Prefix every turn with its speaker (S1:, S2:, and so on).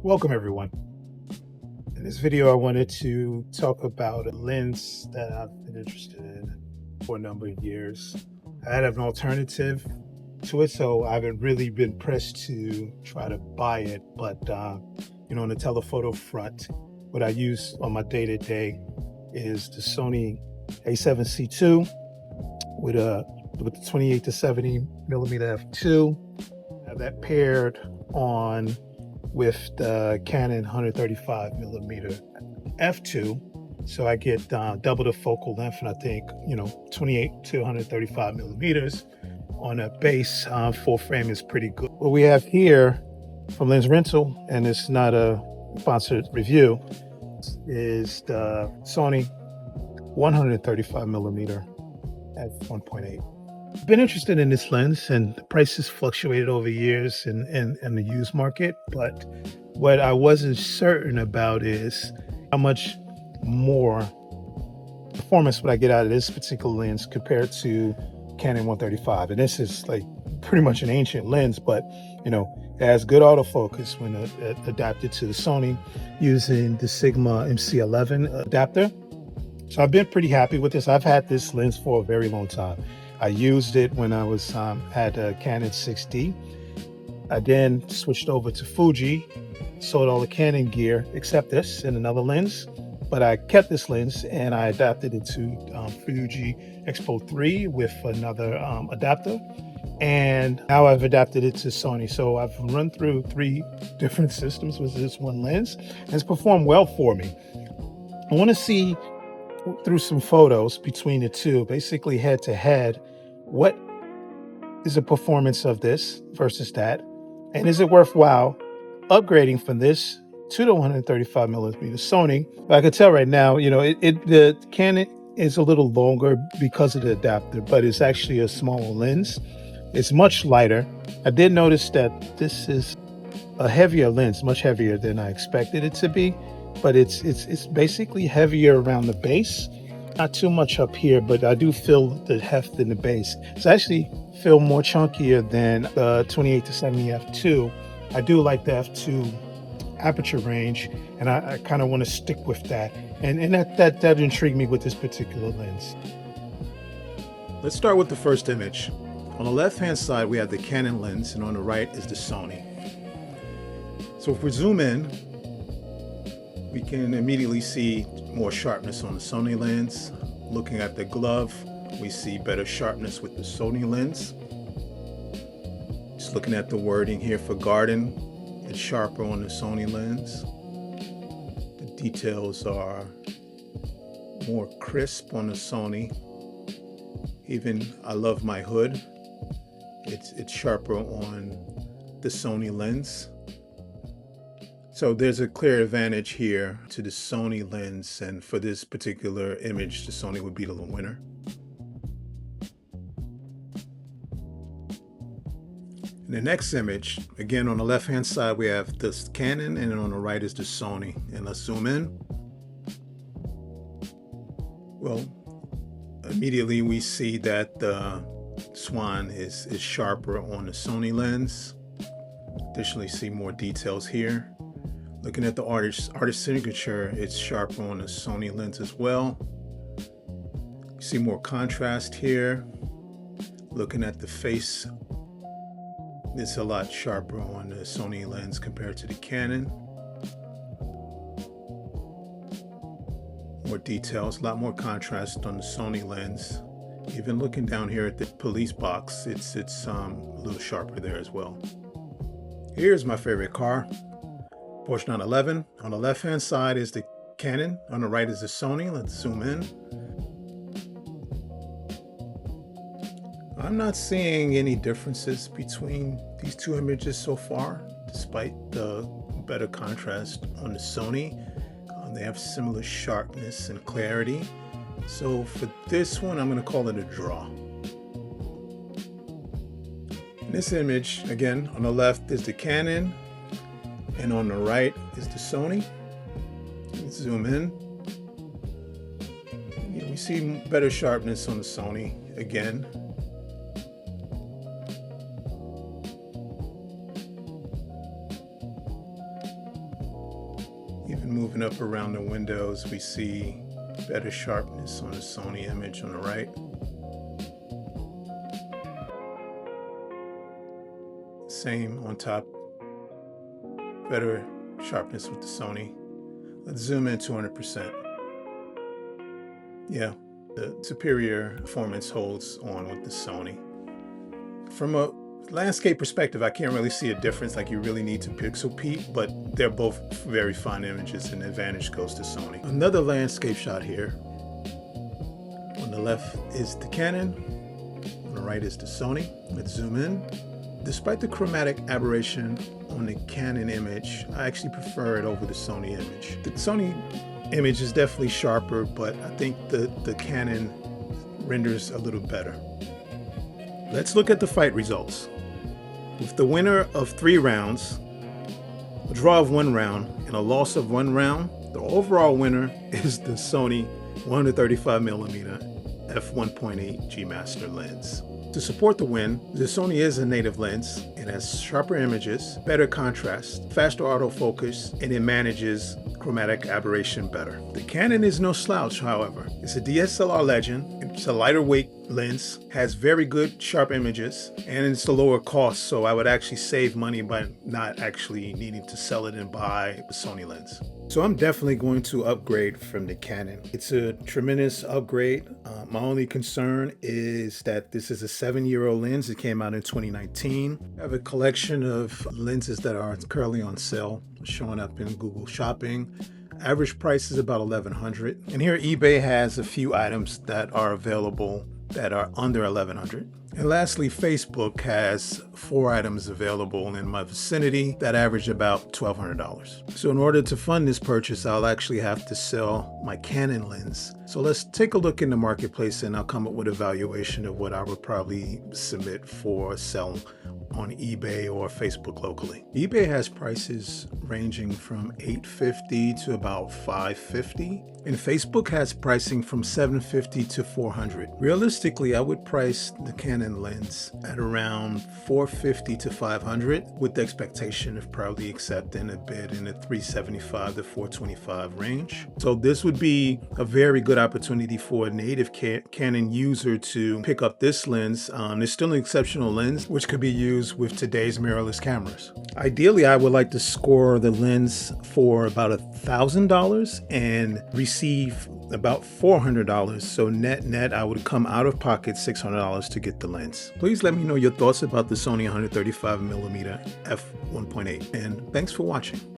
S1: Welcome everyone. In this video, I wanted to talk about a lens that I've been interested in for a number of years. I had an alternative to it, so I haven't really been pressed to try to buy it. But on the telephoto front, what I use on my day-to-day is the Sony A7C II with the 28 to 70 millimeter f2. I have that paired on with the Canon 135 millimeter f2, so I get double the focal length, and I think 28 to 135 millimeters on a base. Full frame is pretty good. What we have here from Lens Rental, and it's not a sponsored review, is the Sony 135 millimeter f1.8. I've been interested in this lens, and the prices fluctuated over years in the used market, but what I wasn't certain about is how much more performance would I get out of this particular lens compared to Canon 135. And this is like pretty much an ancient lens, but it has good autofocus when adapted to the Sony using the Sigma MC11 adapter. So I've been pretty happy with this. I've had this lens for a very long time. I used it when I was had a Canon 6D. I then switched over to Fuji, sold all the Canon gear except this and another lens, but I kept this lens and I adapted it to Fuji Expo 3 with another adapter, and now I've adapted it to Sony. So I've run through 3 different systems with this one lens, and it's performed well for me. I want to see through some photos between the two, basically head to head, what is the performance of this versus that, and is it worthwhile upgrading from this to the 135 millimeter Sony. But I can tell right now, the Canon is a little longer because of the adapter, but it's actually a smaller lens. It's much lighter. I did notice that this is a heavier lens, much heavier than I expected it to be. But it's basically heavier around the base, not too much up here, but I do feel the heft in the base. It's actually feel more chunkier than the 28 to 70 f2. I do like the f2 aperture range, and I kind of want to stick with that, and that intrigued me with this particular lens. Let's start with the first image. On the left hand side we have the Canon lens, and on the right is the Sony. So if we zoom in, we can immediately see more sharpness on the Sony lens. Looking at the glove, we see better sharpness with the Sony lens. Just looking at the wording here for garden, it's sharper on the Sony lens. The details are more crisp on the Sony. Even I love my hood. It's sharper on the Sony lens. So there's a clear advantage here to the Sony lens, and for this particular image, the Sony would be the winner. In the next image, again on the left hand side we have this Canon, and on the right is the Sony. And let's zoom in. Well, immediately we see that the Swan is sharper on the Sony lens. Additionally, see more details here. Looking at the artist signature, it's sharper on the Sony lens as well. You see more contrast here. Looking at the face, it's a lot sharper on the Sony lens compared to the Canon. More details, a lot more contrast on the Sony lens. Even looking down here at the police box, it's a little sharper there as well. Here's my favorite car. Porsche 911. On the left hand side is the Canon, on the right is the Sony. Let's zoom in. I'm not seeing any differences between these two images so far, despite the better contrast on the Sony. They have similar sharpness and clarity. So for this one, I'm going to call it a draw. In this image, again, on the left is the Canon, and on the right is the Sony. Let's zoom in. We see better sharpness on the Sony again. Even moving up around the windows, we see better sharpness on the Sony image on the right. Same on top, better sharpness with the Sony. Let's zoom in 200%. Yeah, the superior performance holds on with the Sony. From a landscape perspective, I can't really see a difference, like you really need to pixel peep, but they're both very fine images and the advantage goes to Sony. Another landscape shot here. On the left is the Canon, on the right is the Sony. Let's zoom in. Despite the chromatic aberration on the Canon image, I actually prefer it over the Sony image. The Sony image is definitely sharper, but I think the Canon renders a little better. Let's look at the fight results. With the winner of 3 rounds, a draw of 1 round, and a loss of 1 round, the overall winner is the Sony 135mm f1.8 G Master lens. To support the win, the Sony is a native lens. It has sharper images, better contrast, faster autofocus, and it manages chromatic aberration better. The Canon is no slouch, however. It's a DSLR legend. It's a lighter weight lens, has very good sharp images, and it's a lower cost, so I would actually save money by not actually needing to sell it and buy a Sony lens. So I'm definitely going to upgrade from the Canon. It's a tremendous upgrade. My only concern is that this is a 7-year-old lens. It came out in 2019. I have a collection of lenses that are currently on sale, showing up in Google Shopping. Average price is about $1,100. And here eBay has a few items that are available that are under $1,100. And lastly, Facebook has 4 items available in my vicinity that average about $1,200. So in order to fund this purchase, I'll actually have to sell my Canon lens. So let's take a look in the marketplace and I'll come up with a valuation of what I would probably submit for sale on eBay or Facebook locally. eBay has prices ranging from $850 to about $550, and Facebook has pricing from $750 to $400. Realistically, I would price the Canon lens at around $450 to $500, with the expectation of probably accepting a bid in the $375 to $425 range. So this would be a very good opportunity for a native Canon user to pick up this lens. It's still an exceptional lens, which could be used with today's mirrorless cameras. Ideally, I would like to score the lens for about $1,000 and receive about $400. So net, I would come out of pocket $600 to get the lens. Please let me know your thoughts about the Sony 135mm f1.8, and thanks for watching.